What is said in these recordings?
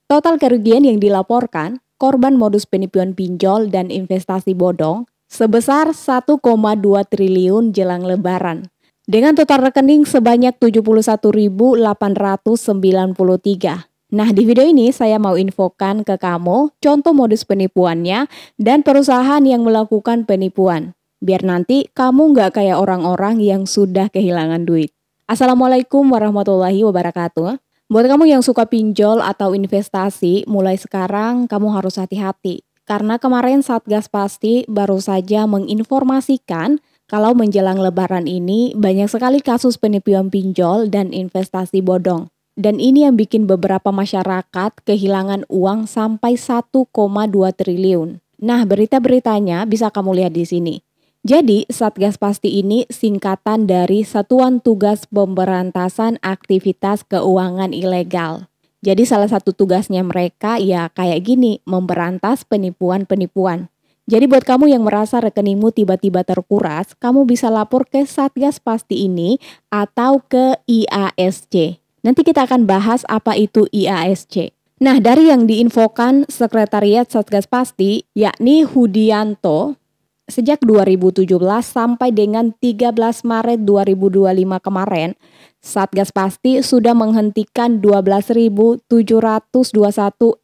Total kerugian yang dilaporkan korban modus penipuan pinjol dan investasi bodong sebesar 1,2 triliun jelang Lebaran. Dengan total rekening sebanyak 71.893. Nah, di video ini saya mau infokan ke kamu contoh modus penipuannya dan perusahaan yang melakukan penipuan. Biar nanti kamu nggak kayak orang-orang yang sudah kehilangan duit. Assalamualaikum warahmatullahi wabarakatuh. Buat kamu yang suka pinjol atau investasi, mulai sekarang kamu harus hati-hati. Karena kemarin Satgas Pasti baru saja menginformasikan kalau menjelang Lebaran ini banyak sekali kasus penipuan pinjol dan investasi bodong. Dan ini yang bikin beberapa masyarakat kehilangan uang sampai 1,2 triliun. Nah, berita-beritanya bisa kamu lihat di sini. Jadi, Satgas Pasti ini singkatan dari Satuan Tugas Pemberantasan Aktivitas Keuangan Ilegal. Jadi salah satu tugasnya mereka ya kayak gini, memberantas penipuan-penipuan. Jadi buat kamu yang merasa rekeningmu tiba-tiba terkuras, kamu bisa lapor ke Satgas Pasti ini atau ke IASC. Nanti kita akan bahas apa itu IASC. Nah, dari yang diinfokan Sekretariat Satgas Pasti, yakni Hudianto, sejak 2017 sampai dengan 13 Maret 2025 kemarin, Satgas Pasti sudah menghentikan 12.721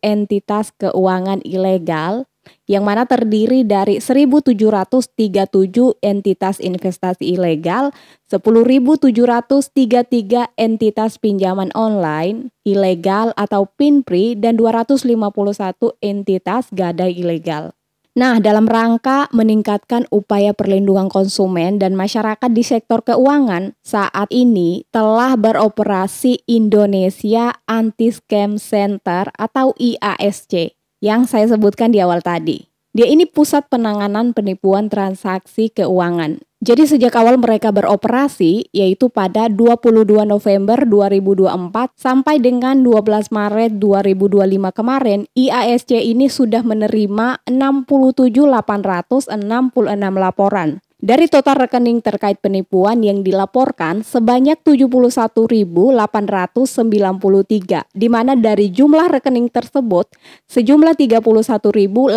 entitas keuangan ilegal, yang mana terdiri dari 1.737 entitas investasi ilegal, 10.733 entitas pinjaman online ilegal atau PINPRI, dan 251 entitas gadai ilegal. Nah, dalam rangka meningkatkan upaya perlindungan konsumen dan masyarakat di sektor keuangan, saat ini telah beroperasi Indonesia Anti-Scam Center atau IASC yang saya sebutkan di awal tadi. Dia ini pusat penanganan penipuan transaksi keuangan. Jadi sejak awal mereka beroperasi, yaitu pada 22 November 2024 sampai dengan 12 Maret 2025 kemarin, IASC ini sudah menerima 67.866 laporan. Dari total rekening terkait penipuan yang dilaporkan sebanyak 71.893, di mana dari jumlah rekening tersebut sejumlah 31.898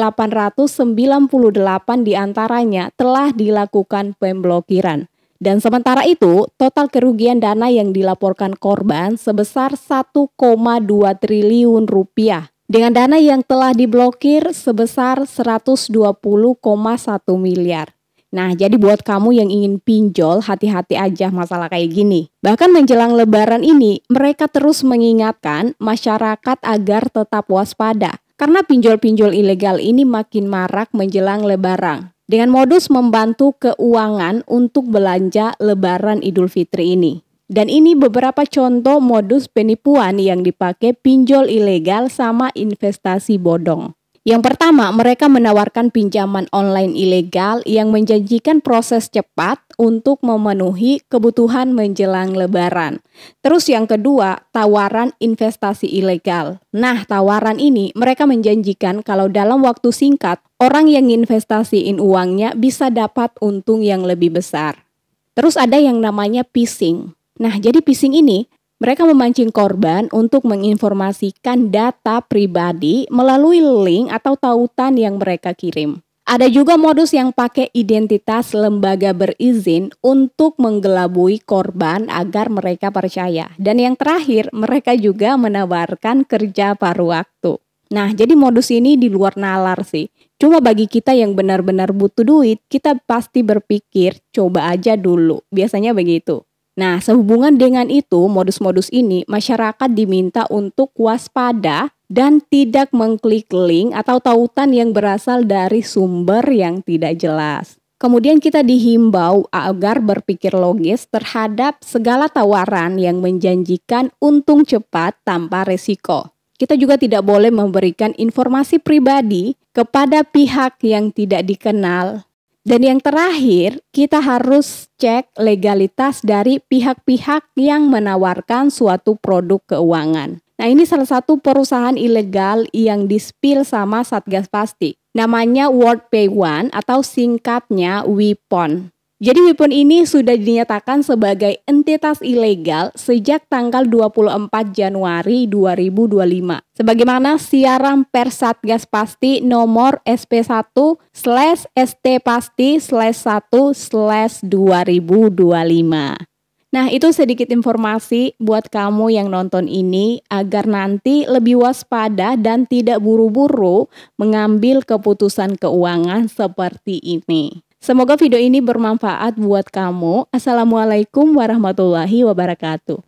diantaranya telah dilakukan pemblokiran. Dan sementara itu, total kerugian dana yang dilaporkan korban sebesar 1,2 triliun rupiah. Dengan dana yang telah diblokir sebesar 120,1 miliar. Nah, jadi buat kamu yang ingin pinjol, hati-hati aja masalah kayak gini. Bahkan menjelang Lebaran ini, mereka terus mengingatkan masyarakat agar tetap waspada. Karena pinjol-pinjol ilegal ini makin marak menjelang Lebaran. Dengan modus membantu keuangan untuk belanja Lebaran Idul Fitri ini. Dan ini beberapa contoh modus penipuan yang dipakai pinjol ilegal sama investasi bodong. Yang pertama, mereka menawarkan pinjaman online ilegal yang menjanjikan proses cepat untuk memenuhi kebutuhan menjelang Lebaran. Terus yang kedua, tawaran investasi ilegal. Nah, tawaran ini mereka menjanjikan kalau dalam waktu singkat, orang yang investasiin uangnya bisa dapat untung yang lebih besar. Terus ada yang namanya phishing. Nah, jadi phishing ini mereka memancing korban untuk menginformasikan data pribadi melalui link atau tautan yang mereka kirim. Ada juga modus yang pakai identitas lembaga berizin untuk menggelabui korban agar mereka percaya. Dan yang terakhir, mereka juga menawarkan kerja paruh waktu. Nah, jadi modus ini di luar nalar sih. Cuma bagi kita yang benar-benar butuh duit, kita pasti berpikir coba aja dulu. Biasanya begitu. Nah, sehubungan dengan itu, modus-modus ini masyarakat diminta untuk waspada dan tidak mengklik link atau tautan yang berasal dari sumber yang tidak jelas. Kemudian kita dihimbau agar berpikir logis terhadap segala tawaran yang menjanjikan untung cepat tanpa resiko. Kita juga tidak boleh memberikan informasi pribadi kepada pihak yang tidak dikenal. Dan yang terakhir, kita harus cek legalitas dari pihak-pihak yang menawarkan suatu produk keuangan. Nah, ini salah satu perusahaan ilegal yang di-spill sama Satgas Pasti. Namanya World Pay One atau singkatnya WPON. Jadi Wipon ini sudah dinyatakan sebagai entitas ilegal sejak tanggal 24 Januari 2025. Sebagaimana siaran pers Satgas Pasti nomor SP1/ST Pasti/1/2025. Nah, itu sedikit informasi buat kamu yang nonton ini agar nanti lebih waspada dan tidak buru-buru mengambil keputusan keuangan seperti ini. Semoga video ini bermanfaat buat kamu. Assalamualaikum warahmatullahi wabarakatuh.